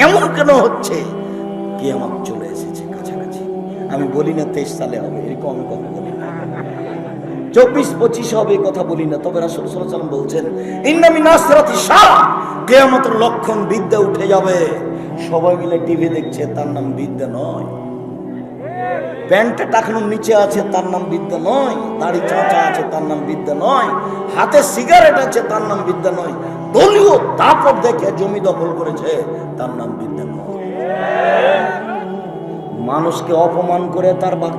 এমন কেন হচ্ছে? কিয়ামত চলে এসেছে কাছাকাছি। আমি বলি না 23 সালে হবে, এরকম আমি কথা বলি না। 24-25 হবে কথা বলি না। তবে রাসূল সাল্লাল্লাহু আলাইহি ওয়াসাল্লাম বলছেন, ইন্না মিন আসরাতি শাহ, কিয়ামতের লক্ষণ বিদ্যা উঠে যাবে। সবাই মিলে টিভি দেখছে, তার নাম বিদ্যা নয়। প্যান্টটা টাকানোর নিচে আছে, তার নাম বিদ্যা নয়। দাড়ি চাঁচা আছে, তার নাম বিদ্যা নয়। হাতে সিগারেট আছে, তার নাম বিদ্যা নয়। দলীয় দাপট দেখে জমি দখল করেছে, তার নাম বিদ্যা নয়। মানুষকে অপমান করে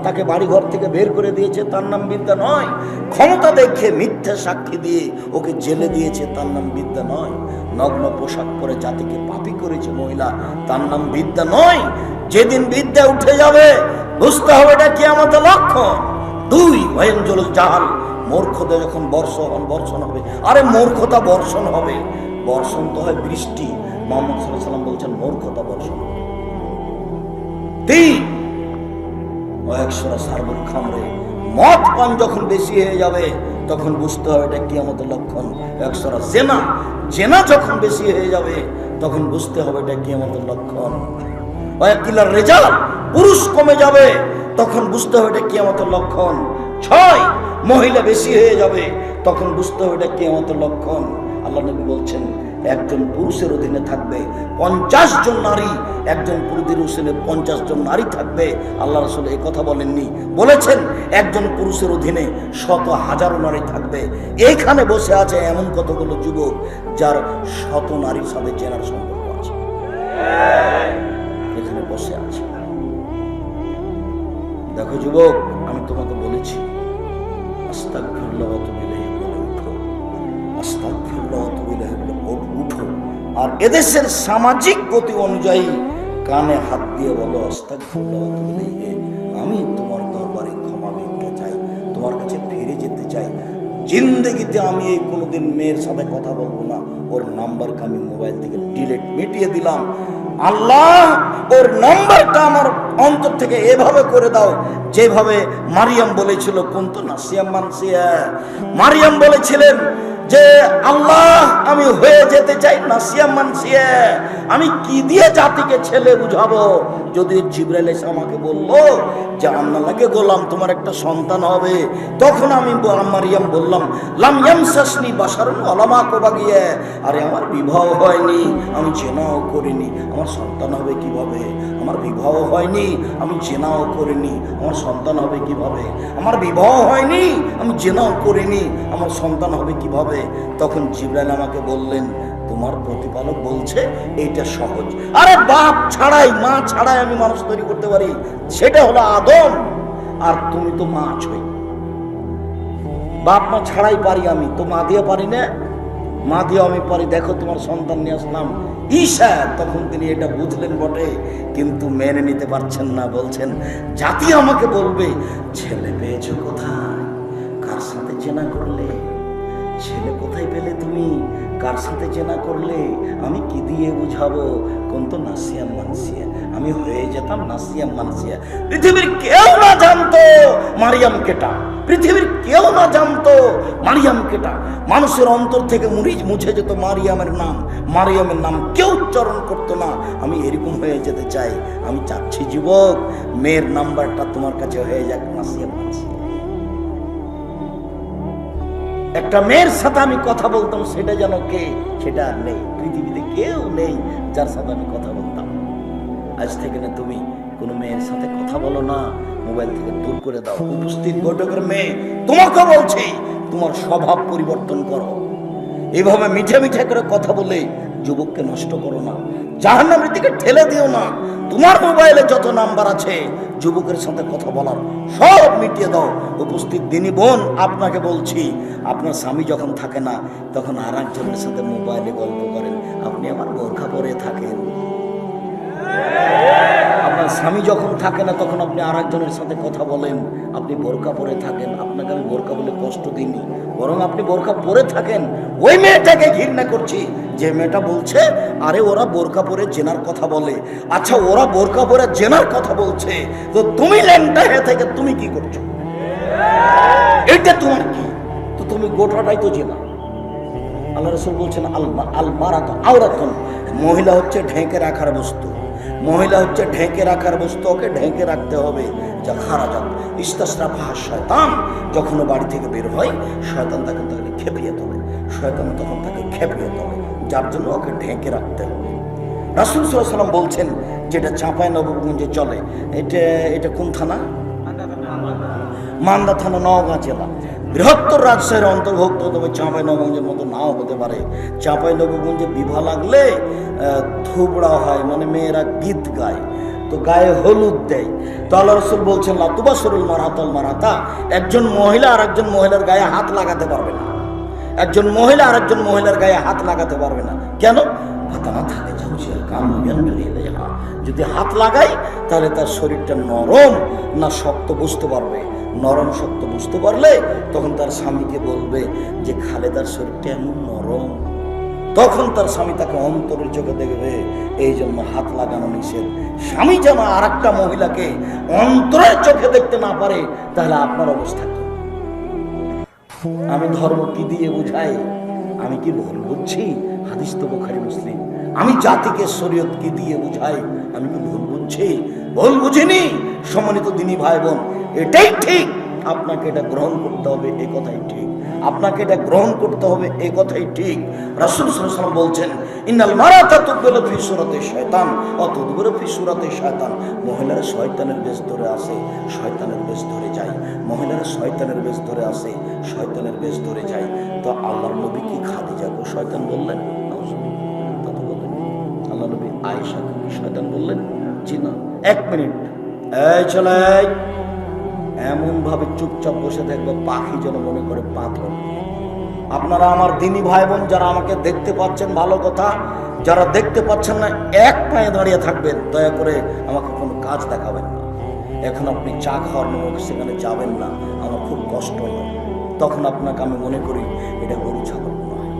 তাকে বাড়িঘর থেকে বের করে দিয়েছে, তার নাম বিদ্যা নয়। ক্ষমতা দেখে মিথ্যা সাক্ষী দিয়ে ওকে জেলে দিয়েছে, তার নাম বিদ্যা নয়। নগ্ন পোশাক পরে জাতিকে পাপী করেছে মহিলা, তার নাম বিদ্যা নয়। যেদিন বিদ্যা উঠে যাবে বুঝতে হবে এটা কিয়ামতের লক্ষণ। 2 ওয়াইনজুল জাহাল, মূর্খতা যখন বর্ষণ হবে। আরে মূর্খতা বর্ষণ হবে, বর্ষণ তো হয় বৃষ্টি। মুহাম্মদ সাল্লাল্লাহু আলাইহি ওয়াসাল্লাম বলছেন মূর্খতা বর্ষণ। 3 ওয়াকসরা সারবুল খামরে, মদ পান যখন বেশি হয়ে যাবে তখন বুঝতে হবে এটা কিয়ামতের লক্ষণ। ওয়াকসরা জেনা যখন বেশি হয়ে যাবে তখন বুঝতে হবে এটা কিয়ামতের লক্ষণ। ওয়াকিলার রিজাল, পুরুষ কমে যাবে তখন বুঝতে হবে এটা কিয়ামতের লক্ষণ। 6 মহিলা বেশি হয়ে যাবে তখন বুঝতে হবে এটা কিয়ামতের লক্ষণ। আল্লাহ নবী বলছেন একজন পুরুষের অধীনে থাকবে 50 জন নারী, একজন পুরুষের অধীনে 50 জন নারী থাকবে। আল্লাহ রাসূল এই কথা বলেননি, বলেছেন একজন পুরুষের অধীনে শত হাজারো নারী থাকবে। এইখানে বসে আছে এমন কতগুলো যুবক যার শত নারীর সাথে চেনার সম্পর্ক আছে, এখানে বসে আছে। দেখো যুবক, আমি তোমাকে বলেছি আস্তাগফিরুল্লাহ ওয়া আতুবু ইলাইহি বলে উঠো, আস্তাগফিরুল্লাহ ওয়া আতুবু ইলাইহি বলে উঠো। আর এদেশের সামাজিক গতি অনুযায়ী কানে হাত দিয়ে বলো আস্তাগফিরুল্লাহ ওয়া আতুবু ইলাইহি, আমি তোমার দরবারে ক্ষমা ভিক্ষা চাই, তোমার কাছে ফিরে যেতে চাই। জিন্দেগিতে আমি এই কোনোদিন মেয়ের সাথে কথা বলবো না, ওর নাম্বারকে আমি মোবাইল থেকে মিটিয়ে দিলাম। আল্লাহ ওর নাম্বারটা আমার অন্তর থেকে এভাবে করে দাও যেভাবে মারিয়াম বলেছিল, কুনতু নাসিয়াম মানসিয়া। মারিয়াম বলেছিলেন যে আল্লাহ আমি হয়ে যেতে চাই নাসিয়াম মানসিয়া, আমি কি দিয়ে জাতিকে ছেলে বুঝাবো? যদি জিবরাইল এসে আমাকে বললো যে আল্লাহকে গোলাম তোমার একটা সন্তান হবে, তখন আমি মারিয়াম বললাম লাম ইয়ামসাসনি বাশারুন ওয়ালা মা কুবাগিয়া, আরে আমার বিবাহ হয়নি, আমি জেনাও করিনি, আমার সন্তান হবে কিভাবে? আমার বিবাহ হয়নি, আমি জেনাও করিনি, আমার সন্তান হবে কিভাবে? আমার বিবাহ হয়নি, আমি জেনাও করিনি, আমার সন্তান হবে কিভাবে? তখন জিবরাইল আমাকে বললেন তোমার প্রতিপালক বলছে এইটা সহজ। আরে বাপ ছাড়াই মা ছাড়াই আমি মানুষ তৈরি করতে পারি, সেটা হলো আদম। আর তুমি তো মা আছোই, বাপ মা ছাড়াই পারি, আমি তো মা দিয়ে পারি না, মা দিয়ে আমি পারি। দেখো তোমার সন্তান নিয়ে আসলাম ঈশা। তখন তিনি এটা বুঝলেন বটে, কিন্তু মেনে নিতে পারছেন না। বলছেন জাতি আমাকে বলবে ছেলে পেয়েছো কোথায়, কার সাথে জেনা করলে? ছেলে কোথায় পেলে তুমি, কার সাথে জেনা করলে? আমি কি দিয়ে বুঝাবো? কুনতু নাসিয়াম মানসিয়া, আমি হয়ে যেতাম নাসিয়াম মানসিয়া। পৃথিবীর কেউ না জানতো মারিয়াম কেটা, পৃথিবীর কেউ না জানতো মারিয়াম কেটা। মানুষের অন্তর থেকে মুছে যেত মারিয়ামের নাম, মারিয়ামের নাম কেউ উচ্চারণ করতো না। আমি এরকম হয়ে যেতে চাই। আমি চাচ্ছি যুবক মেয়ের নাম্বারটা তোমার কাছে হয়ে যাক নাসিয়াম মানসিয়া। একটা মেয়ের সাথে আমি কথা বলতাম, সেটা যেন কে, সেটা আর নেই। পৃথিবীতে কেউ নেই যার সাথে আমি কথা বলতাম। আজ থেকে না তুমি কোনো মেয়ের সাথে কথা বলো না, মোবাইল থেকে দূর করে দাও। উপস্থিত বৈঠকের মেয়ে তোমাকে বলছি তোমার স্বভাব পরিবর্তন করো। এইভাবে মিঠে মিঠে করে কথা বলে যুবককে নষ্ট করো না, জাহান্নামের দিকে ঠেলে দিও না। তোমার মোবাইলে যত নাম্বার আছে যুবকের সাথে কথা বলার সব মিটিয়ে দাও। উপস্থিত দিনী বোন আপনাকে বলছি, আপনার স্বামী যখন থাকে না তখন আর একজনের সাথে মোবাইলে গল্প করেন, আপনি আমার বোরখা পরে থাকেন। আপনার স্বামী যখন থাকে না তখন আপনি আর একজনের সাথে কথা বলেন, আপনি বোরখা পরে থাকেন। আপনাকে আমি বোরখা বলে কষ্ট দিইনি, বরং আপনি বোরখা পরে থাকেন। ওই মেয়েটাকে ঘৃণা করছি যে মেয়েটা বলছে আরে ওরা বোরখা পরে জেনার কথা বলে। আচ্ছা ওরা বোরখা পরে জেনার কথা বলছে, তো তুমি ল্যাংটা হয়ে থেকে তুমি কি করছো? এটা তোমার কি? তো তুমি গোটাটাই তো জেনা। আল্লাহ রাসূল বলছেন আল মারাতু আওরাতুন, মহিলা হচ্ছে ঢেকে রাখার বস্তু, মহিলা হচ্ছে ঢেকে রাখার বস্তু, ওকে ঢেকে রাখতে হবে। যা খারাজাত ইস্তাসরাফাহা শয়তান, যখন ও বাড়ি থেকে বের হয় শয়তান তাকে খেপিয়ে তোলে, শয়তান তখন তাকে খেপিয়ে তোলে, যার জন্য ওকে ঢেকে রাখতে হবে। রাসূল সাল্লাল্লাহু আলাইহি ওয়াসাল্লাম বলছেন, যেটা চাঁপাইনবাবগঞ্জে চলে, এটা কোন থানা? মান্দা থানা, নওগাঁ জেলা, বৃহত্তর রাজশাহীর অন্তর্ভুক্ত, তবে চাঁপাইনবাবগঞ্জের মতো নাও হতে পারে। চাঁপাইনবাবগঞ্জে বিবাহ লাগলে থুবড়া হয়, মানে মেয়েরা গীত গায়, তো গায়ে হলুদ দেয়। তো আল্লাহ রাসূল বলছেন লা তুবাসসিরুল মারআতুল মারআতা, একজন মহিলা আর একজন মহিলার গায়ে হাত লাগাতে পারবে না, একজন মহিলা আর একজন মহিলার গায়ে হাত লাগাতে পারবে না। কেন? যদি হাত লাগাই তাহলে তার শরীরটা নরম না শক্ত বুঝতে পারবে, নরম শক্ত বুঝতে পারলে তখন তার স্বামীকে বলবে যে খালেদার শরীরটা এমন নরম, তখন তার স্বামী তাকে অন্তরের চোখে দেখবে। এই জন্য হাত লাগানো নিষেধ। স্বামী যেন আর একটা মহিলাকে অন্তরের চোখে দেখতে না পারে, তাহলে আপনার অবস্থা কি? আমি ধর্ম কি দিয়ে বুঝাই? আমি কি ভুল বুঝছি? হাদিস তো বুখারী মুসলিম। আমি জাতিকে শরীয়ত কি দিয়ে বুঝাই? আমি কি ভুল বুঝছি? ভুল বুঝিনি। সম্মানিত দিনী ভাই বোন, এটাই ঠিক। আপনাকে এটা গ্রহণ করতে হবে, এই কথাই ঠিক। আপনাকে এটা গ্রহণ করতে হবে, এই কথাই ঠিক। রাসূল সাল্লাল্লাহু আলাইহি ওয়াসাল্লাম বলছেন, ইন্নাল মারাতা তুকবিলু ফি সূরাতি শায়তান ওয়া তুদবিরু ফি সূরাতি শায়তান। মহিলারা শয়তানের বেশ ধরে আসে, শয়তানের বেশ ধরে যায়। মহিলারা শয়তানের বেশ ধরে আসে, শয়তানের বেশ ধরে যায়। তো আল্লাহর নবী কি খাদিজাকে শয়তান বললেন? আল্লাহ নবী আয়েশাকে শয়তান বললেন? জি না। এক মিনিট, এই চলে এমন ভাবে চুপচাপ বসে দেখবে পাখি যেন মনে করে পাথর। আপনারা আমার দিনী ভাই বোন যারা আমাকে দেখতে পাচ্ছেন, ভালো কথা, যারা দেখতে পাচ্ছেন না এক পায়ে দাঁড়িয়ে থাকবেন, দয়া করে আমাকে কোনো কাজ দেখাবেন না। এখন আপনি চা খাওয়ার নামক সেখানে যাবেন না, আমার খুব কষ্ট হয়। তখন আপনাকে আমি মনে করি এটা গরু ছাগল নয়।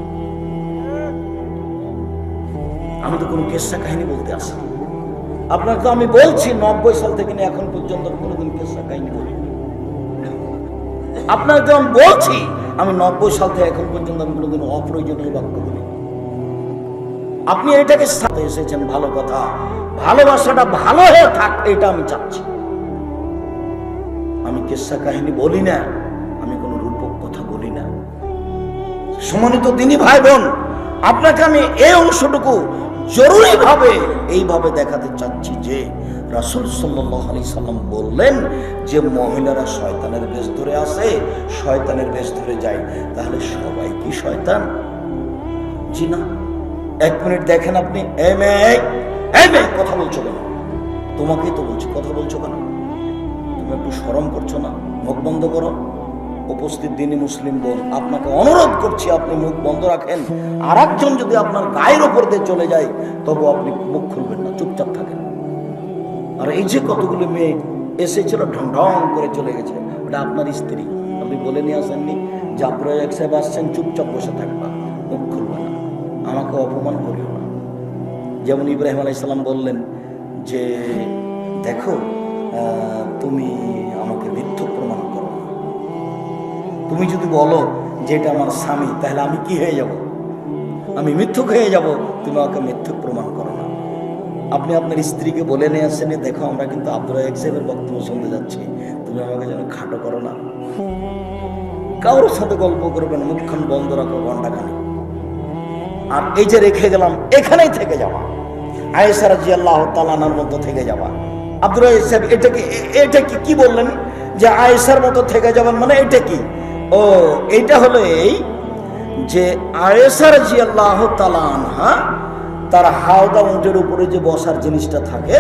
আমি তো কোনো কেসা কাহিনী বলতে আসি, আপনাকে তো আমি বলছি 90 সাল থেকে নিয়ে এখন পর্যন্ত কোনোদিন কেসা কাহিনী বলি। আপনাকে তো আমি বলছি আমি 90 সাল থেকে এখন পর্যন্ত আমি কোনোদিন অপ্রয়োজনীয় বাক্য বলি। আপনি এটাকে সাথে এসেছেন, ভালো কথা, ভালোবাসাটা ভালো হয়ে থাক, এটা আমি চাচ্ছি। আমি কেসা কাহিনী বলি না, আমি কোনো রূপক কথা বলি না। সম্মানিত দিনী ভাই বোন, আপনাকে আমি এই অংশটুকু জরুরি ভাবে এইভাবে দেখাতে চাচ্ছি যে রাসূল সাল্লাল্লাহু আলাইহি সাল্লাম বললেন যে মহিলারা শয়তানের বেশ ধরে আসে, শয়তানের বেশ ধরে যায়। তাহলে সবাই কি শয়তান? জি না। এক মিনিট দেখেন আপনি, এই মেয়ে কথা বলছো কেন? তোমাকেই তো বলছি, কথা বলছো কেন? তুমি একটু শরম করছো না? মুখ বন্ধ করো। উপস্থিত দিনী মুসলিম বোন, আপনাকে অনুরোধ করছি আপনি মুখ বন্ধ রাখেন। আর একজন যদি আপনার গায়ের ওপর দিয়ে চলে যায় তবু আপনি মুখ খুলবেন না, চুপচাপ থাকেন। আর এই যে কতগুলো মেয়ে এসেছিল ঢং ঢং করে চলে গেছে, ওটা আপনার স্ত্রী। আপনি বলে নিয়ে আসেননি যে আপনারা এক সাহেব আসছেন, চুপচাপ বসে থাকবা, মুখ খুলবে না, আমাকে অপমান করিও না। যেমন ইব্রাহিম আলাইহিস সালাম বললেন যে দেখো তুমি আমাকে মিথ্যুক প্রমাণ করো। তুমি যদি বলো যে এটা আমার স্বামী, তাহলে আমি কি হয়ে যাব? আমি মিথ্যুক হয়ে যাব। তুমি আমাকে মিথ্যুক প্রমাণ করো না। আপনি আপনার স্ত্রীকে বলে নিয়ে আসেন, দেখো আমরা কিন্তু আব্দুর রাজ্জাক সাহেবের বক্তব্য শুনতে যাচ্ছি, তুমি আমাকে যেন খাটো করো না। কারোর সাথে গল্প করবে না, মুখখান বন্ধ রাখো ঘন্টাখানি। আর এই যে রেখে গেলাম, এখানেই থেকে যাওয়া, আয়েশা রাদিয়াল্লাহু তাআলা আনহার মতো থেকে যাওয়া। আব্দুর রাজ্জাক সাহেব এটা কি বললেন যে আয়েশার মতো থেকে যাবেন, মানে এটা কি? ও, এইটা হলো এই যে আয়েশা রাদিয়াল্লাহু তাআলা আনহা তার হাওদা উটের উপরে যে বসার জিনিসটা থাকে,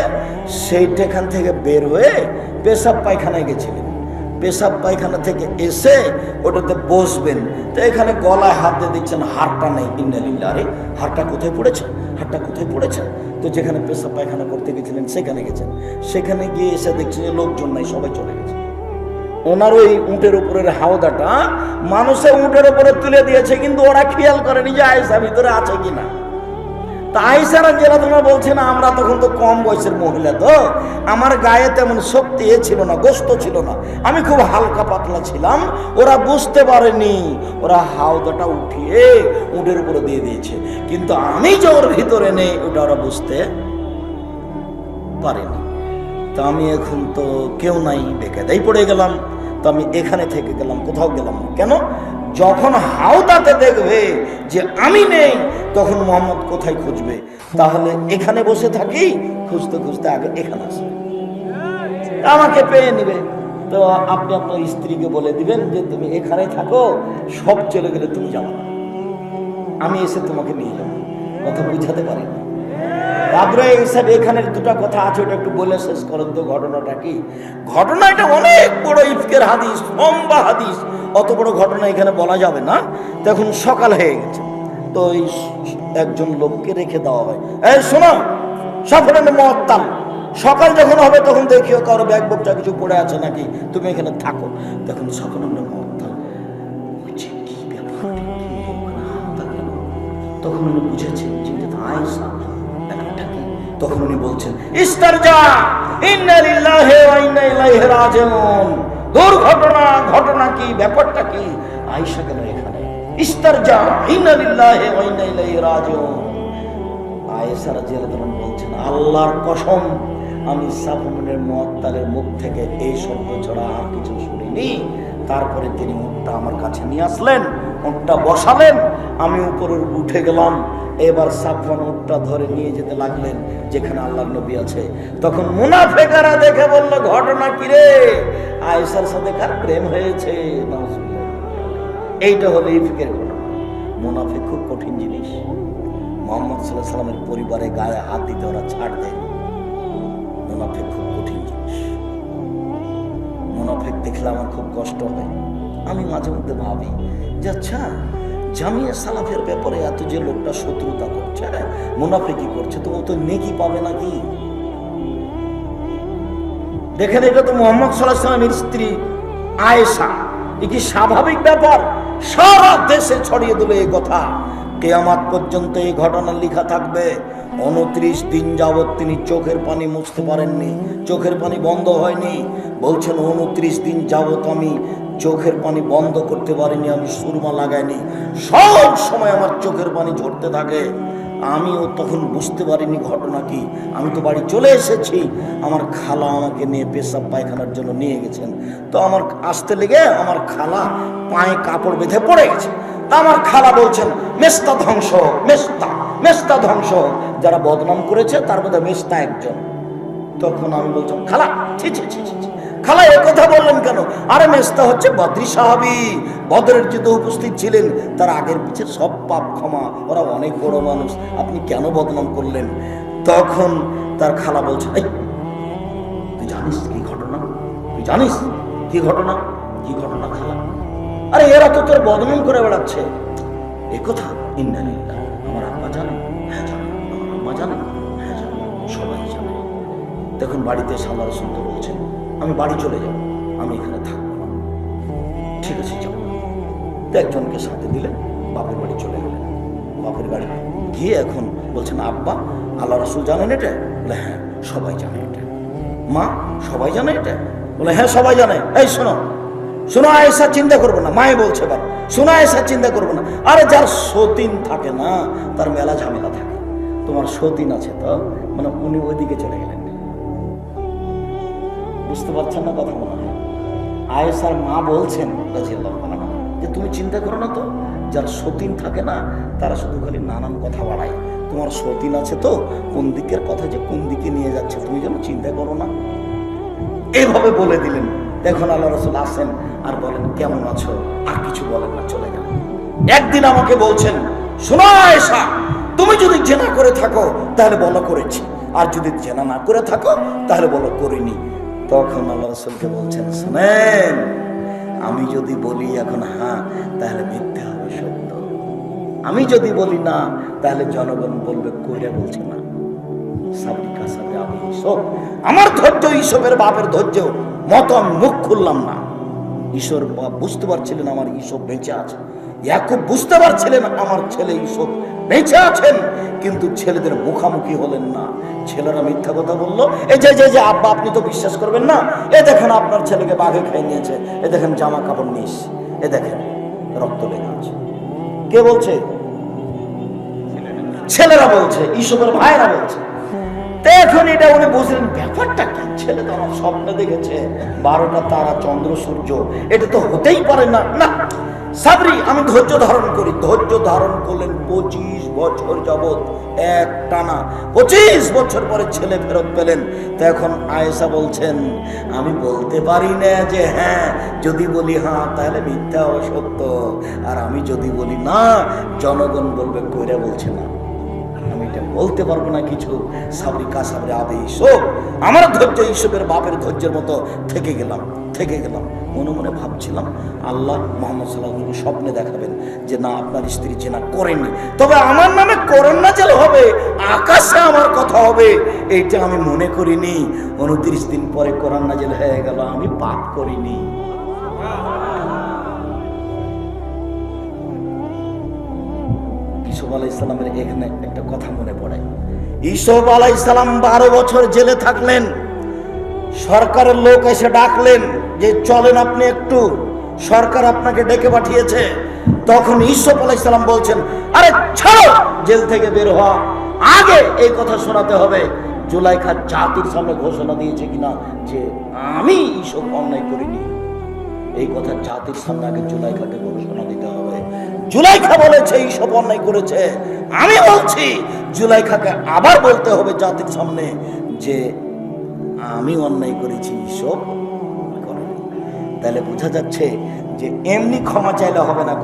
সেইটাখান থেকে বের হয়ে পেশাব পায়খানায় গেছিলেন। পেশাব পায়খানা থেকে এসে ওটাতে বসবেন, তো এখানে গলায় হাত দিয়ে দেখছেন হাড়টা নেই। ইন্নালিল্লাহ, আরে হাড়টা কোথায় পড়েছে, হাড়টা কোথায় পড়েছে? তো যেখানে পেশাব পায়খানা করতে গেছিলেন সেখানে গেছেন, সেখানে গিয়ে এসে দেখছেন যে লোকজন নাই, সবাই চলে গেছে। ওনার ওই উটের উপরের হাওদাটা মানুষের উটের উপরে তুলে দিয়েছে, কিন্তু ওরা খেয়াল করেনি যে আয়েশা ভিতরে আছে কিনা। তাই সারা জেলা তোমার বলছে না, আমরা তখন তো কম বয়সের মহিলা, তো আমার গায়ে তেমন শক্তি ছিল না, গোস্ত ছিল না, আমি খুব হালকা পাতলা ছিলাম। ওরা বুঝতে পারেনি, ওরা হাওদাটা উঠিয়ে উটের উপরে দিয়ে দিয়েছে, কিন্তু আমি যে ওর ভিতরে নেই ওটা ওরা বুঝতে পারেনি। তা আমি এখন তো কেউ নাই, বেকায়দায় পড়ে গেলাম। তো আমি এখানে থেকে গেলাম, কোথাও গেলাম না। কেন? যখন হাওদাতে দেখবে যে আমি নেই, তখন মোহাম্মদ কোথায় খুঁজবে? তাহলে এখানে বসে থাকি, খুঁজতে খুঁজতে আগে এখানে আসবে, আমাকে পেয়ে নিবে। তো আপনি আপনার স্ত্রীকে বলে দিবেন যে তুমি এখানে থাকো, সব চলে গেলে তুমি যাবো না, আমি এসে তোমাকে নিয়ে যাবো। কথা বুঝাতে পারি না? তারপরে এইসব এখানের দুটা কথা আছে, ওটা একটু বলে শেষ করেন তো। ঘটনাটা কি? ঘটনা এটা অনেক বড় ইফকের হাদিস, লম্বা হাদিস, অত বড় ঘটনা এখানে বলা যাবে না। তখন সকাল হয়ে গেছে, তো একজন লোককে রেখে দেওয়া হয়, এই শোনো সাফরের মহত্তাম, সকাল যখন হবে তখন দেখিও কারো ব্যাগ বকটা কিছু পড়ে আছে নাকি, তুমি এখানে থাকো। তখন সকাল মহত্তাম কি ব্যাপার, তখন উনি বুঝেছেন যে আয়েশা। তখন উনি বলছেন, ইস্তারজা ইন্না লিল্লাহি ওয়া ইন্না ইলাইহি রাজিউন। দুর্ঘটনা, ঘটনা কি, ব্যাপারটা কি? আয়েশা কেন এখানে? ইস্তারজা ইন্না লিল্লাহি ওয়া ইন্না ইলাইহি রাজিউন। আয়েশা রাদিয়াল্লাহু আনহা বলছেন, আল্লাহর কসম, আমি সাফওয়ানের মুআত্তালের মুখ থেকে এই শব্দ ছাড়া আর কিছু শুনিনি। তারপরে তিনি উটটা আমার কাছে নিয়ে আসলেন, উটটা বসালেন, আমি উপরে উঠে গেলাম। এবার সাফওয়ান উটটা ধরে নিয়ে যেতে লাগলেন যেখানে আল্লাহর নবী আছে। তখন মুনাফিকরা দেখে বলল, ঘটনা কি রে? আয়েশার সাথে কার প্রেম হয়েছে? এইটা হলো ইফকের ঘটনা। মুনাফিক খুব কঠিন জিনিস। মুহাম্মদ সাল্লাল্লাহু আলাইহি সাল্লামের পরিবারে গায়ে হাত দিতে ওরা ছাড় দেয়। মুনাফিক খুব কঠিন জিনিস। মুনাফিক দেখলে আমার খুব কষ্ট হয়। আমি মাঝে মধ্যে ভাবি যে আচ্ছা, জামিয়া সালাফের ব্যাপারে এত যে লোকটা শত্রুতা করছে, মুনাফিকি করছে, তো ও তো নেকি পাবে নাকি? দেখেন, এটা তো মুহাম্মদ সাল্লাল্লাহু আলাইহি সাল্লামের স্ত্রী আয়েশা। এ কি স্বাভাবিক ব্যাপার? সারা দেশে ছড়িয়ে দিল এই কথা, কিয়ামত পর্যন্ত এই ঘটনা লেখা থাকবে। 29 দিন যাবৎ তিনি চোখের পানি মুছতে পারেননি, চোখের পানি বন্ধ হয়নি। বলছেন 29 দিন যাবৎ আমি চোখের পানি বন্ধ করতে পারিনি, আমি সুরমা লাগাইনি, সব সময় আমার চোখের পানি ঝরতে থাকে। আমিও তখন বুঝতে পারিনি ঘটনা কি। আমি তো বাড়ি চলে এসেছি, আমার খালা আমাকে নিয়ে পেশাব পায়খানার জন্য নিয়ে গেছেন। তো আমার আসতে লেগে আমার খালা পায়ে কাপড় বেঁধে পড়ে গেছে। তা আমার খালা বলছেন, মেস্তা ধ্বংস, মেস্তা ধ্বংস। যারা বদনাম করেছে তার মধ্যে মেস্তা একজন। তখন আমি বলছিলাম, খালা ছি ছি ছি ছি, খালা এ কথা বললেন কেন? আরে মেস্তা হচ্ছে বদরি সাহাবী, বদরের যুদ্ধে উপস্থিত ছিলেন, তার আগের পিছের সব পাপ ক্ষমা, ওরা অনেক বড় মানুষ, আপনি কেন বদনাম করলেন? তখন তার খালা বলছেন, এই তুই জানিস কি ঘটনা? তুই জানিস কি ঘটনা? কি ঘটনা খালা? আরে এরা তো তোর বদনাম করে বেড়াচ্ছে। এ কথা ইন্না লিল্লাহ। আমার আব্বা জানেন? হ্যাঁ জানেন। আমার আম্মা জানেন? হ্যাঁ জানেন। সবাই জানে। তখন বাড়িতে সাল্লাহ রাসূল বলছেন, আমি বাড়ি চলে যাব, আমি এখানে থাকবো না। ঠিক আছে যাও। তো একজনকে সাথে দিলেন, বাপের বাড়ি চলে গেলেন। বাপের বাড়ি গিয়ে এখন বলছেন, আব্বা আল্লাহ রাসূল জানেন এটা? বলে হ্যাঁ সবাই জানে এটা। মা সবাই জানে এটা? বলে হ্যাঁ সবাই জানে। এই শোনো শোনো আয়েশা, চিন্তা করবে না। মায়ে বলছে, এবার শোনো আয়েশা, চিন্তা করবে না। আরে যার সতীন থাকে না, তার মেলা ঝামেলা থাকে। তোমার সতীন আছে তো, মানে উনি ওইদিকে চলে গেলেন। বুঝতে পারছেন না কথা? মনে হয় আয়েশার মা বলছেন রাদিয়াল্লাহু আনহা যে তুমি চিন্তা করো না তো, যার সতীন থাকে না তারা শুধু খালি নানান কথা বাড়ায়। তোমার সতীন আছে তো, কোন দিকের কথা যে কোন দিকে নিয়ে যাচ্ছে তুমি যেন চিন্তা করো না, এইভাবে বলে দিলেন। দেখুন আল্লাহ রাসূল আসেন আর বলেন, কেমন আছো? আর কিছু বলেন না, চলে গেলেন। একদিন আমাকে বলছেন, শোনো আয়েশা, তুমি যদি জেনা করে থাকো তাহলে বলো করেছি, আর যদি জেনা না করে থাকো তাহলে বলো করিনি। তখন আল্লাহ রাসূলকে বলছেন, শুনেন, আমি যদি বলি এখন হ্যাঁ তাহলে মিথ্যা হবে সত্য, আমি যদি বলি না তাহলে জনগণ বলবে কইরা বলছে না। সাবিকা সাবে আমি ইসব, আমার ধৈর্য ইসবের বাপের ধৈর্য মতো আমি মুখ খুললাম না। ঈশ্বর বুঝতে পারছিলেন আমার ইসব বেঁচে আছে, ইয়াকুব বুঝতে পারছিলেন আমার ছেলে ইসব বেঁচে আছেন, কিন্তু ছেলেদের মুখামুখি হলেন না। ছেলেরা মিথ্যা কথা বললো, এই যে যে যে আব্বা আপনি তো বিশ্বাস করবেন না, এ দেখেন আপনার ছেলেকে বাঘে খেয়ে নিয়েছে, এ দেখেন জামা কাপড় নিস, এ দেখেন রক্ত লেগে আছে। কে বলছে? ছেলেরা বলছে, ইসবের ভাইরা বলছে। তো এখন এটা উনি বুঝলেন ব্যাপারটা কি, ছেলে তো আমার স্বপ্নে দেখেছে 12টা তারা চন্দ্র সূর্য, এটা তো হতেই পারে না। না সাবরি, আমি ধৈর্য ধারণ করি। ধৈর্য ধারণ করলেন 25 বছর যাবৎ এক টানা। 25 বছর পরে ছেলে ফেরত পেলেন। তো এখন আয়েশা বলছেন, আমি বলতে পারি না যে হ্যাঁ, যদি বলি হ্যাঁ তাহলে মিথ্যা অসত্য, আর আমি যদি বলি না জনগণ বলবে কইরা বলছে না, আমি এটা বলতে পারবো না কিছু। সাবরি কা সাবরে আবে ইসব, আমার ধৈর্য ইসবের বাপের ধৈর্যের মতো থেকে গেলাম। মনে মনে ভাবছিলাম আল্লাহ মুহাম্মদ সাল্লাল্লাহু আলাইহি ওয়াসাল্লাম স্বপ্নে দেখাবেন যে না আপনার স্ত্রী জেনা করেননি, তবে আমার নামে কোরআন নাযিল হবে, আকাশে আমার কথা হবে, এইটা আমি মনে করিনি। 29 দিন পরে কোরআন নাযিল হয়ে গেল, আমি পাপ করিনি। ইউসুফ আলাইহিস সালামের এখানে একটা কথা মনে পড়ে। ইউসুফ আলাইহিস সালাম 12 বছর জেলে থাকলেন। সরকারের লোক এসে ডাকলেন যে চলেন আপনি একটু, সরকার আপনাকে ডেকে পাঠিয়েছে। তখন ইউসুফ আলাইহিস সালাম বলছেন, আরে ছাড়ো, জেল থেকে বের হওয়া আগে এই কথা শোনাতে হবে জুলাইখা জাতির সামনে ঘোষণা দিয়েছে কিনা যে আমি ইউসুফ অন্যায় করিনি। এই কথা জাতির সামনে আগে জুলাইখাকে ঘোষণা দিতে হবে। জুলাইখা বলেছে ইউসুফ অন্যায় করেছে, আমি বলছি জুলাইখাকে আবার বলতে হবে জাতির সামনে যে আমি অন্যায় করেছি, ইউসুফ করেনি। তাহলে বোঝা যাচ্ছে যে এমনি ক্ষমা চাইলে হবে না।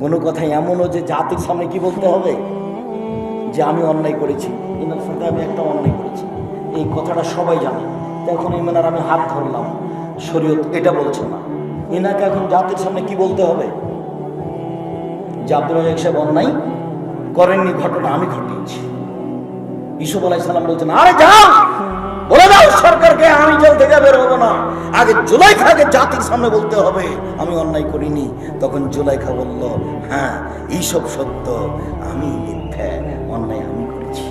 কোনো কথা এমনও যে জাতির সামনে কি বলতে হবে যে আমি অন্যায় করেছি, এনার সাথে আমি একটা অন্যায় করেছি, এই কথাটা সবাই জানে। এখন এমনার আমি হাত ধরলাম, শরীয়ত এটা বলছে না, এনাকে এখন জাতির সামনে কি বলতে হবে যে আব্দুর রাজ্জাক সাহেব অন্যায় করেননি, ঘটনা আমি ঘটিয়েছি। ইউসুফ আলাইহিস সালাম বলছেন, আরে যাও বলে দাও সরকারকে আমি জেল থেকে বের হবো না, আগে জুলাইখাকে জাতির সামনে বলতে হবে আমি অন্যায় করিনি। তখন জুলাইখা বলল, হ্যাঁ এইসব সত্য, আমি মিথ্যা, অন্যায় আমি করেছি।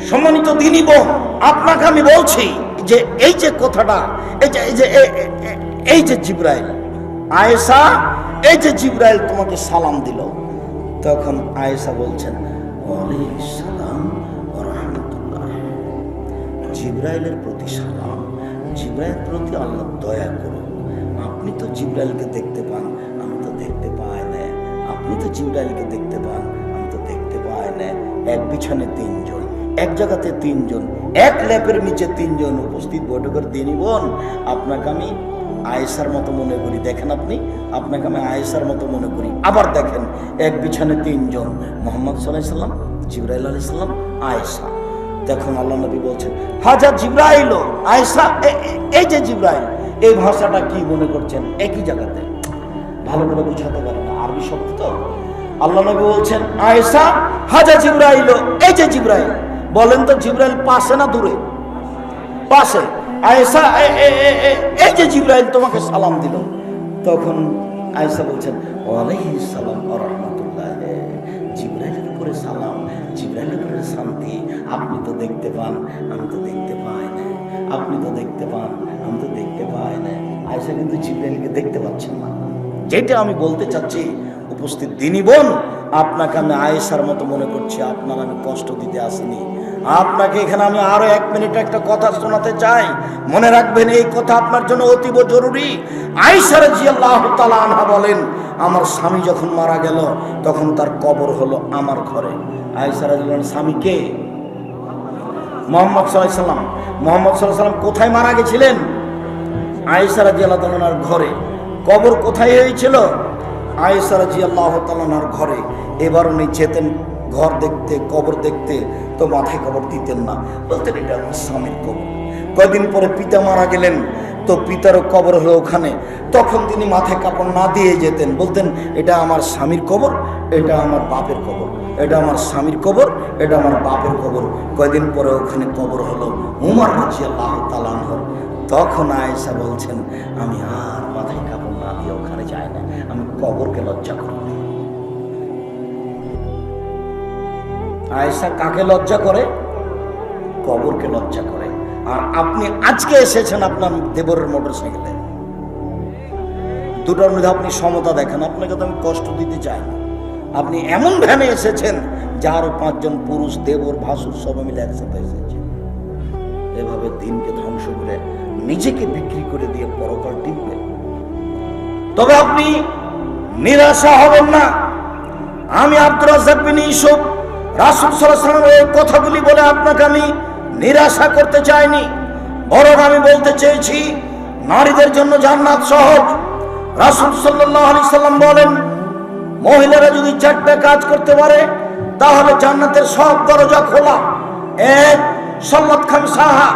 সম্মানিত দিনী বোন, আপনাকে আমি বলছি যে এই যে কথাটা, এই যে জিবরাইল, আয়েশা, এই যে জিবরাইল তোমাকে সালাম দিল, তখন আয়েশা বলছেন ওয়ালাইকুম সালাম ওয়া রাহমাতুল্লাহ, জিবরাইলের প্রতি সালাম, জিবরাইলের প্রতি আল্লাহ দয়া করুন। আপনি তো জিবরাইলকে দেখতে পান, আমি তো দেখতে পাই না। আপনি তো জিবরাইলকে দেখতে পান, আমি তো দেখতে পাই না। এক বিছানে 3 জন, এক জায়গাতে 3 জন, এক ল্যাপের নিচে 3 জন উপস্থিত বৈঠকের দিনই বোন, আপনাকে আমি আয়েশার মতো মনে করি। দেখেন আপনি, আপনাকে আমি আয়েশার মতো মনে করি। আবার দেখেন এক বিছানে 3 জন, মুহাম্মদ সাল্লাল্লাহু আলাইহি সাল্লাম, জিবরাইল আলাইহিস সালাম, আয়েশা। দেখুন আল্লাহ নবী বলছেন, হাজা জিবরাইল, আয়েশা, এই যে জিবরাইল, এই ভাষাটা কি মনে করছেন একই জায়গাতে, ভালো করে বুঝাতে পারে না, আরবি শব্দ তো। আল্লাহ নবী বলছেন, আয়েশা হাজা জিবরাইল, এই যে জিবরাইল। বলেন তো জিবরাইল পাশে না দূরে? পাশে। আয়েশা এই যে জিবরাইল তোমাকে সালাম দিল। তখন আয়েশা বলছেন ওয়ালাইকুম সালাম ওয়া রাহমাতুল্লাহ, জিবরাইলের উপরে সালাম, জিবরাইলের উপরে শান্তি। আপনি তো দেখতে পান, আমি তো দেখতে পাই না। আপনি তো দেখতে পান, আমি তো দেখতে পাই না। আয়েশা কিন্তু জিবরাইলকে দেখতে পাচ্ছেন না। যেটা আমি বলতে চাচ্ছি উপস্থিত দিনী বোন, আপনাকে আমি আয়েশার মতো মনে করছি, আপনার আমি কষ্ট দিতে আসিনি। আপনাকে এখানে আমি আরো 1 মিনিট একটা কথা শোনাতে চাই, মনে রাখবেন এই কথা আপনার জন্য অতীব জরুরি। আয়েশা রাদিয়াল্লাহু তাআলা আনহা বলেন, আমার স্বামী যখন মারা গেল তখন তার কবর হলো আমার ঘরে। আয়েশা রাদিয়াল্লাহু আনহা স্বামী কে? মুহাম্মদ সাল্লাল্লাহু আলাইহি সাল্লাম। মুহাম্মদ সাল্লাল্লাহু আলাইহি সাল্লাম কোথায় মারা গেছিলেন? আয়েশা রাদিয়াল্লাহু তাআলার ঘরে। কবর কোথায় হয়েছিল? আয়েশা রাদিয়াল্লাহু তাআলার ঘরে। এবার উনি যেতেন ঘর দেখতে, কবর দেখতে, তো মাথায় কবর দিতেন না, বলতেন এটা আমার স্বামীর কবর। কয়েকদিন পরে পিতা মারা গেলেন, তো পিতারও কবর হলো ওখানে, তখন তিনি মাথায় কাপড় না দিয়ে যেতেন, বলতেন এটা আমার স্বামীর কবর, এটা আমার বাপের কবর, এটা আমার স্বামীর কবর, এটা আমার বাপের কবর। কয়েকদিন পরে ওখানে কবর হলো উমর রাদিয়াল্লাহু তাআলা আনহু। তখন আয়েশা বলছেন, আমি আর মাথায় কাপড় না দিয়ে ওখানে যাই না, কবরকে লজ্জা করে। আয়েশা কাকে লজ্জা করে? কবরকে লজ্জা করে। আর আপনি আজকে এসেছেন আপনার দেবরের মোটর সাইকেলে, দুটোর মধ্যে আপনি সমতা দেখেন। আপনাকে তো আমি কষ্ট দিতে চাই না। আপনি এমন ভ্যানে এসেছেন যে আরো 5 জন পুরুষ দেবর ভাসুর সবাই মিলে একসাথে এসেছে। এভাবে দিনকে ধ্বংস করে নিজেকে বিক্রি করে দিয়ে পরকাল টিকবে। তবে আপনি নিরাশা হবেন না। আমি আব্দুর রাজ্জাক বিন ইউসুফ রাসূল সাল্লাল্লাহু আলাইহি ওয়াসাল্লামের এই কথাগুলি বলে আপনাকে আমি নিরাশা করতে চাইনি, বরং আমি বলতে চেয়েছি নারীদের জন্য জান্নাত সহজ। রাসূল সাল্লাল্লাহু আলাইহি সাল্লাম বলেন, মহিলারা যদি 4টা কাজ করতে পারে তাহলে জান্নাতের সব দরজা খোলা। 1, সালাত খামসাহা,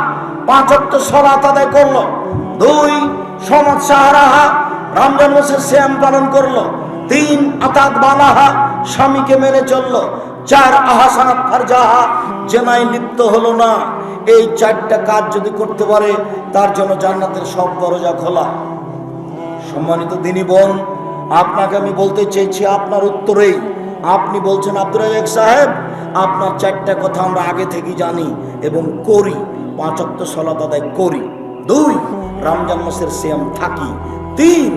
5 ওয়াক্ত সালাত আদায় করলো। 2, সমাজ সাহারাহা, রমজান মাসের সিয়াম পালন করলো। 3, আতাত বালাহা, স্বামীকে মেনে চললো। 4, আহসানাত ফারজাহা, জেনায় লিপ্ত হলো না। এই 4টা কাজ যদি করতে পারে তার জন্য জান্নাতের সব দরজা খোলা। সম্মানিত দিনী বোন, আপনাকে আমি বলতে চেয়েছি আপনার উত্তরেই। আপনি বলছেন আব্দুর রাজ্জাক সাহেব, আপনার 4টা কথা আমরা আগে থেকেই জানি এবং করি। 5 ওয়াক্ত সালাত আদায় করি। 2, রমজান মাসের সিয়াম থাকি। 3,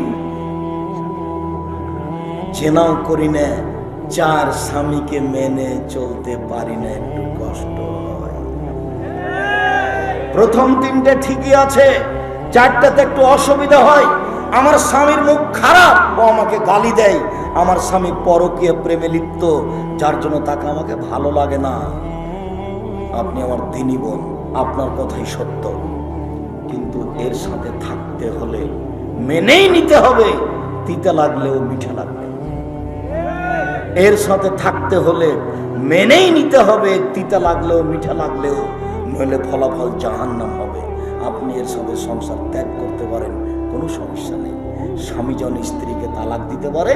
জেনাও করি না। 4, স্বামীকে মেনে চলতে পারি না, একটু কষ্ট হয়। প্রথম 3টে ঠিকই আছে, 4টাতে একটু অসুবিধা হয়। আমার স্বামীর মুখ খারাপ, ও আমাকে গালি দেয়। আমার স্বামী পরকীয়া প্রেমে লিপ্ত, যার জন্য তাকে আমাকে ভালো লাগে না। আপনি আমার দিনী বোন, আপনার কথাই সত্য, কিন্তু এর সাথে থাকতে হলে মেনেই নিতে হবে, তিতা লাগলেও মিঠা লাগবে। এর সাথে থাকতে হলে মেনেই নিতে হবে, তিতা লাগলেও মিঠা লাগলেও, নইলে ফলাফল জাহান্নাম হবে। আপনি এর সাথে সংসার ত্যাগ করতে পারেন, কোনো সমস্যা নেই। স্বামী যেমন স্ত্রীকে তালাক দিতে পারে,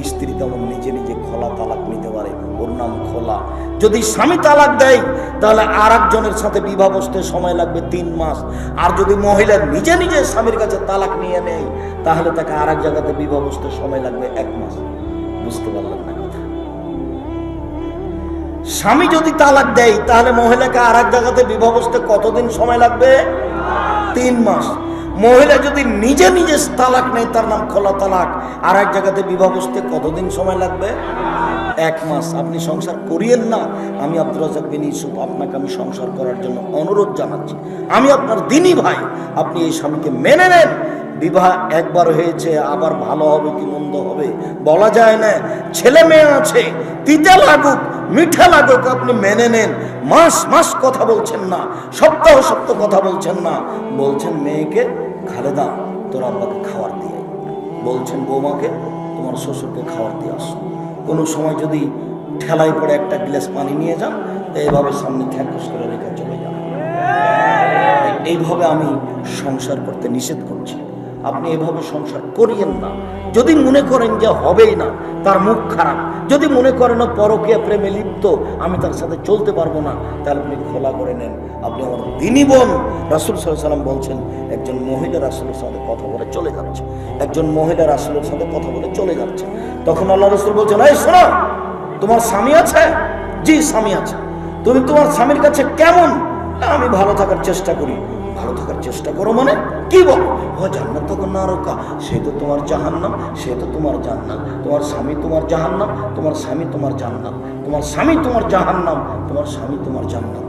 স্ত্রী তেমন নিজে নিজে খোলা তালাক নিতে পারে, ওর নাম খোলা। যদি স্বামী তালাক দেয় তাহলে আর একজনের সাথে বিবাহ বসতে সময় লাগবে 3 মাস। আর যদি মহিলা নিজে নিজে স্বামীর কাছে তালাক নিয়ে নেয় তাহলে তাকে আর এক জায়গাতে বিবাহ বসতে সময় লাগবে 1 মাস। বুঝতে পারলেন না কথা? স্বামী যদি তালাক দেয় তাহলে মহিলাকে আর এক জায়গাতে বিবাহ বসতে কতদিন সময় লাগবে? 3 মাস। মহিলা যদি নিজে নিজে তালাক নেয়, তার নাম খোলা তালাক, আর এক জায়গাতে বিবাহ বসতে কতদিন সময় লাগবে? 1 মাস। আপনি সংসার করিয়েন না। আমি আব্দুর রাজ্জাক বিন ইউসুফ আপনাকে আমি সংসার করার জন্য অনুরোধ জানাচ্ছি। আমি আপনার দিনী ভাই, আপনি এই স্বামীকে মেনে নেন। বিবাহ একবার হয়েছে, আবার ভালো হবে কি মন্দ হবে বলা যায় না। ছেলে মেয়ে আছে, তিতা লাগুক মিঠা লাগুক, আপনি মেনে নেন। মাস মাস কথা বলছেন না, সপ্তাহ সপ্তাহ কথা বলছেন না। বলছেন মেয়েকে, খালেদা তোর আব্বাকে খাবার দিয়ে, বলছেন বৌমাকে তোমার শ্বশুরকে খাবার দিয়ে আসো। কোনো সময় যদি ঠেলায় পড়ে একটা গ্লাস পানি নিয়ে যান, এইভাবে সামনে ঠ্যাঙ্কুস করে রেখে চলে যান। এইভাবে আমি সংসার করতে নিষেধ করছি। আপনি এভাবে সংসার করিয়েন না। যদি মনে করেন যে হবেই না, তার মুখ খারাপ, যদি মনে করেন পরকীয়া প্রেমে লিপ্ত, আমি তার সাথে চলতে পারবো না, তাহলে আপনি খোলা করে নেন। আপনি আমার দিনী বোন। রাসূল সাল্লাল্লাহু আলাইহি সাল্লাম বলছেন, একজন মহিলা রাসূলের সাথে কথা বলে চলে যাচ্ছে, একজন মহিলা রাসূলের সাথে কথা বলে চলে যাচ্ছে। তখন আল্লাহ রাসূল বলছেন, এই শোনো, তোমার স্বামী আছে? জি স্বামী আছে। তুমি তোমার স্বামীর কাছে কেমন? আমি ভালো থাকার চেষ্টা করি। ভালো থাকার চেষ্টা করো মানে কি বল? ও জান্নাত তো নারকা, সে তো তোমার জাহান্নাম, সে তো তোমার জান্নাত। তোমার স্বামী তোমার জাহান্নাম, তোমার স্বামী তোমার জান্নাত, তোমার স্বামী তোমার জাহান্নাম, তোমার স্বামী তোমার জান্নাত।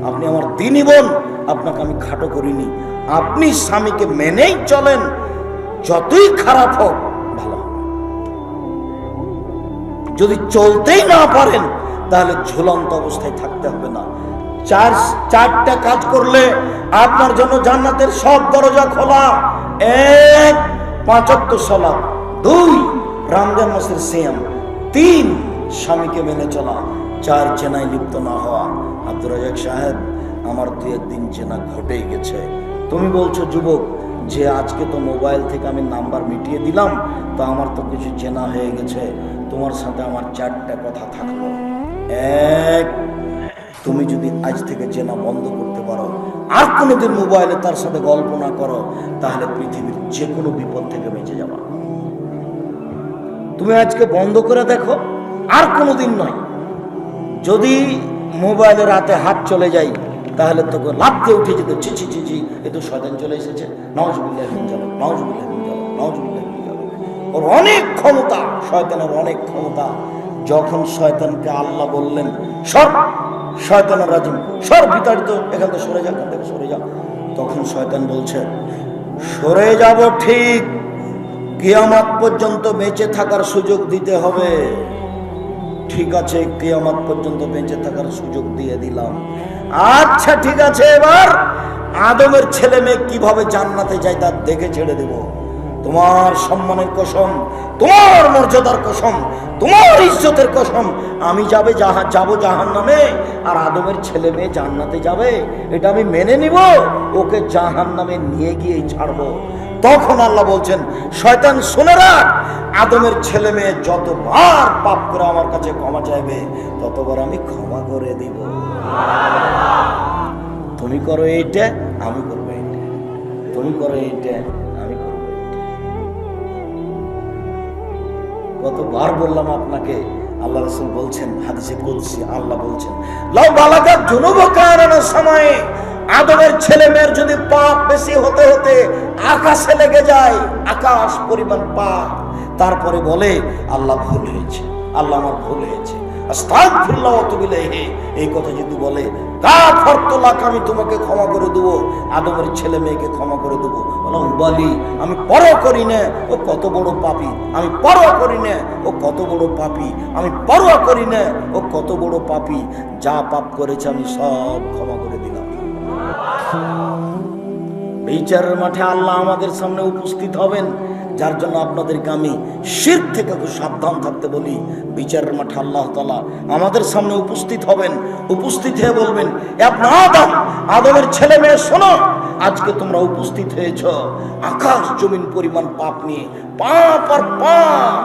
আপনি আমার দিনী বোন, আপনাকে আমি খাটো করিনি। আপনি স্বামীকে মেনেই চলেন, যতই খারাপ হোক ভালো। যদি চলতেই না পারেন তাহলে ঝুলন্ত অবস্থায় থাকতে হবে না। 4টা কাজ করলে আপনার জন্য জান্নাতের সব দরজা খোলা। 1, 5 ওয়াক্ত সালাত। 2, রমজান মাসের সিয়াম। 3, স্বামীকে মেনে চলা। 4, জেনায় লিপ্ত না হওয়া। আব্দুর রাজ্জাক সাহেব, আমার 2-1 দিন জেনা ঘটেই গেছে। তুমি বলছো যুবক যে আজকে তো মোবাইল থেকে আমি নাম্বার মিটিয়ে দিলাম, তো আমার তো কিছু জেনা হয়ে গেছে। তোমার সাথে আমার 4টা কথা থাকলো। 1, তুমি যদি আজ থেকে জেনা বন্ধ করতে পারো, আর কোনোদিন মোবাইলে তার সাথে গল্প না করো, তাহলে পৃথিবীর যে কোনো বিপদ থেকে বেঁচে যাবা। তুমি আজকে বন্ধ করে দেখো, আর কোনোদিন নয়। যদি মোবাইলের হাতে হাত চলে যায় তাহলে তোকে লাফ দিয়ে উঠে যেত, ছি ছি ছি ছি, এ তো শয়তান চলে এসেছে, নাউজুবিল্লাহ মিন যালিক, নাউজুবিল্লাহ মিন যালিক, নাউজুবিল্লাহ মিন যালিক। ওর অনেক ক্ষমতা, শয়তানের অনেক ক্ষমতা। যখন শয়তানকে আল্লাহ বললেন সর, শয়তানের রাজিম, সর, বিতাড়িত, এখান থেকে সরে যা, এখান থেকে সরে যা, তখন শয়তান বলছে সরে যাব ঠিক, কিয়ামত পর্যন্ত বেঁচে থাকার সুযোগ দিতে হবে। ঠিক আছে, কিয়ামত পর্যন্ত বেঁচে থাকার সুযোগ দিয়ে দিলাম। আচ্ছা ঠিক আছে, এবার আদমের ছেলে মেয়ে কিভাবে জান্নাতে যায় তা দেখে ছেড়ে দেব। তোমার সম্মানের কসম, তোমার মর্যাদার কসম, তোমার ইজ্জতের কসম, আমি যাব জাহান্নামে, আর আদমের ছেলে মেয়ে জান্নাতে যাবে, এটা আমি মেনে নিব। ওকে জাহান্নামে নিয়ে গিয়ে ছাড়বো। তখন আল্লাহ বলছেন শয়তান শুনে রাখ, আদমের ছেলে মেয়ে যতবার পাপ করে আমার কাছে ক্ষমা চাইবে ততবার আমি ক্ষমা করে দিব। তুমি করো এইটা, আমি করবো এইটা, তুমি করো এইটা, আমি করবো এইটা। কতবার বললাম আপনাকে, আল্লাহ রাসূল বলছেন হাদিসে কুদসি, আল্লাহ বলছেন লাউ বালাগাত যুনুবুকা আনার সময়, আদমের ছেলে মেয়ের যদি পাপ বেশি হতে হতে আকাশে লেগে যায়, আকাশ পরিমাণ পাপ, তারপরে বলে আল্লাহ ভুল হয়েছে, আল্লাহ আমার ভুল হয়েছে, আস্তাগফিরুল্লাহ ওয়া আতুবু ইলাইহি, এই কথা যদি বলে গাফারতু লাক, আমি তোমাকে ক্ষমা করে দেব, আদমের ছেলে মেয়েকে ক্ষমা করে দেব। বলি আমি পরোয়া করি না ও কত বড় পাপী, আমি পরোয়া করি না ও কত বড় পাপী, আমি পরোয়া করি না ও কত বড় পাপী, যা পাপ করেছে আমি সব ক্ষমা করে দিলাম। বিচারের মাঠে আল্লাহ আমাদের সামনে উপস্থিত হবেন, যার জন্য আপনাদেরকে আমি শিরক থেকে খুব সাবধান থাকতে বলি। বিচারের মাঠে আল্লাহ তাআলা আমাদের সামনে উপস্থিত হবেন, উপস্থিত হয়ে বলবেন আপনি আদম, আদমের ছেলে মেয়ে শোনো, আজকে তোমরা উপস্থিত হয়েছ আকাশ জমিন পরিমাণ পাপ নিয়ে, পাপ আর পাপ,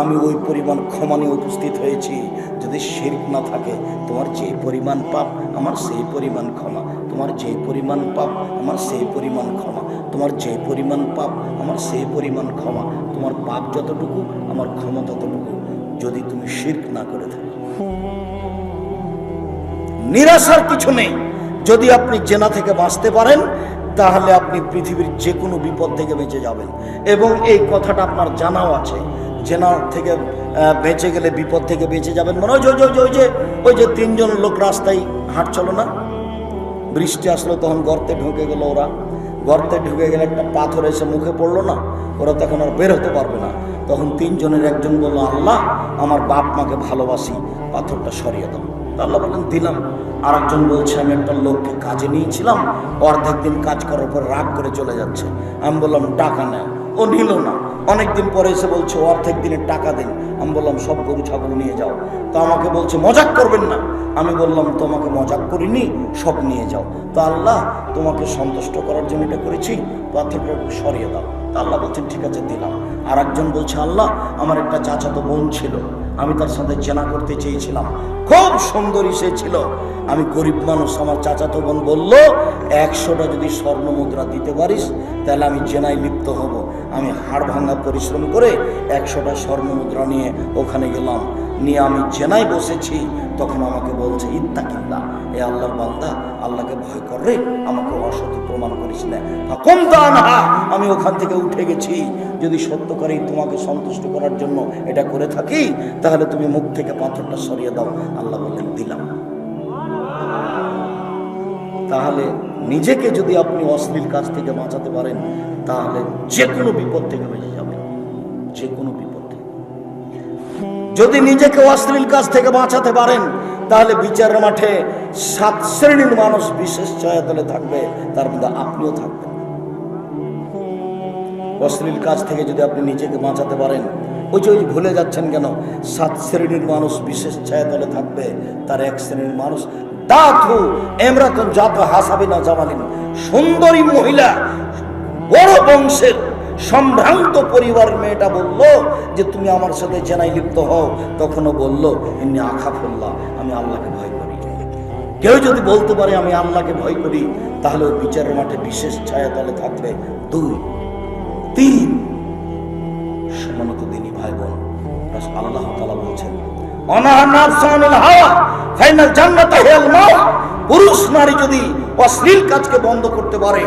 আমি ওই পরিমাণ ক্ষমা নিয়ে উপস্থিত হয়েছি। যদি শিরক না থাকে, তোমার যে পরিমাণ পাপ আমার সেই পরিমাণ ক্ষমা, তোমার যে পরিমাণ পাপ আমার সেই পরিমাণ ক্ষমা, তোমার যে পরিমাণ পাপ আমার সেই পরিমাণ ক্ষমা, তোমার পাপ যতটুকু আমার ক্ষমা ততটুকু, যদি তুমি শিরক না করে থাকো। নিরাশার কিছু নেই, যদি আপনি জেনা থেকে বাঁচতে পারেন তাহলে আপনি পৃথিবীর যে কোনো বিপদ থেকে বেঁচে যাবেন। এবং এই কথাটা আপনার জানাও আছে, জেনা থেকে বেঁচে গেলে বিপদ থেকে বেঁচে যাবেন। মানে ওই যে তিনজন লোক রাস্তায় হাঁটছিল না, বৃষ্টি আসলো তখন গর্তে ঢুকে গেল, ওরা গর্তে ঢুকে গেলে একটা পাথর এসে মুখে পড়লো না, ওরা তখন আর বের হতে পারবে না। তখন তিনজনের একজন বলল আল্লাহ আমার বাপ মাকে ভালোবাসি, পাথরটা সরিয়ে দাও। আল্লাহ বললেন দিলাম। আর একজন বলছে আমি একটা লোককে কাজে নিয়েছিলাম, অর্ধেক দিন কাজ করার পর রাগ করে চলে যাচ্ছে, আমি বললাম টাকা নেয়, ও নিল না। অনেকদিন পরে এসে বলছে অর্ধেক দিনের টাকা দিন, আমি বললাম সব গরু ছাগল নিয়ে যাও। তো আমাকে বলছে মজাক করবেন না, আমি বললাম তোমাকে মজাক করিনি, সব নিয়ে যাও। তো আল্লাহ তোমাকে সন্তুষ্ট করার জন্য এটা করেছি, পাথরটা সরিয়ে দাও। তা আল্লাহ বলছেন ঠিক আছে দিলাম। আর একজন বলছে আল্লাহ আমার একটা চাচাতো বোন ছিল, আমি তার সাথে জেনা করতে চেয়েছিলাম, খুব সুন্দরী সে ছিল, আমি গরিব মানুষ, আমার চাচাতো বোন বলল 100টা যদি স্বর্ণ মুদ্রা দিতে পারিস তাহলে আমি জেনায় লিপ্ত হব। আমি হাড় ভাঙা পরিশ্রম করে 100টা স্বর্ণ মুদ্রা নিয়ে ওখানে গেলাম, নিয়ে আমি জেনায় বসেছি। তখন আমাকে বলছে ইত্তাকিল্লাহ, এ আল্লাহর বান্দা আল্লাহকে ভয় কর রে, আমাকে অসতী প্রমাণ করিস না। কম দানহা, আমি ওখান থেকে উঠে গেছি, যদি সত্যকারেই তোমাকে সন্তুষ্ট করার জন্য এটা করে থাকি তাহলে তুমি মুখ থেকে পাথরটা সরিয়ে দাও। আল্লাহ বললেন দিলাম। তাহলে নিজেকে যদি আপনি অশ্লীল কাজ থেকে বাঁচাতে পারেন তাহলে যে কোনো বিপদ থেকে বেঁচে যাবেন, যে কোনো বিপদ থেকে। যদি নিজেকে অশ্লীল কাজ থেকে বাঁচাতে পারেন তাহলে বিচারের মাঠে 7 শ্রেণীর মানুষ বিশেষ ছায়াতলে থাকবে, তার মধ্যে আপনিও থাকবেন। অশ্লীল কাজ থেকে যদি আপনি নিজেকে বাঁচাতে পারেন, ওই যে ভুলে যাচ্ছেন কেন, 7 শ্রেণীর মানুষ বিশেষ ছায়াতলে থাকবে, তার 1 শ্রেণীর মানুষ দাথু এমরাতুন জাত হাসাবিনা জামালিন, সুন্দরী মহিলা, বড় বংশের সম্ভ্রান্ত পরিবারের মেয়েটা বলল যে তুমি আমার সাথে জেনায় লিপ্ত হও, তখনও বলল ইন্নী আখাফুল্লাহ, আমি আল্লাহকে ভয় করি। কেউ যদি বলতে পারে আমি আল্লাহকে ভয় করি তাহলে ওই বিচারের মাঠে বিশেষ ছায়াতলে থাকবে। 2, 3 সমানত দিনী ভাই আল্লাহ তাআলা বলছেন অনাহা নাফসানিল হাওয়া ফাইনাল জান্নাতা হিয়াল মাওয়া। পুরুষ নারী যদি অশ্লীল কাজকে বন্ধ করতে পারে,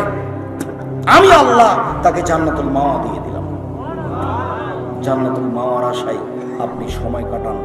আমি আল্লাহ তাকে জান্নাতুল মাওয়া দিয়ে দিলাম। জান্নাতুল মাওয়ার আশায় আপনি সময় কাটান।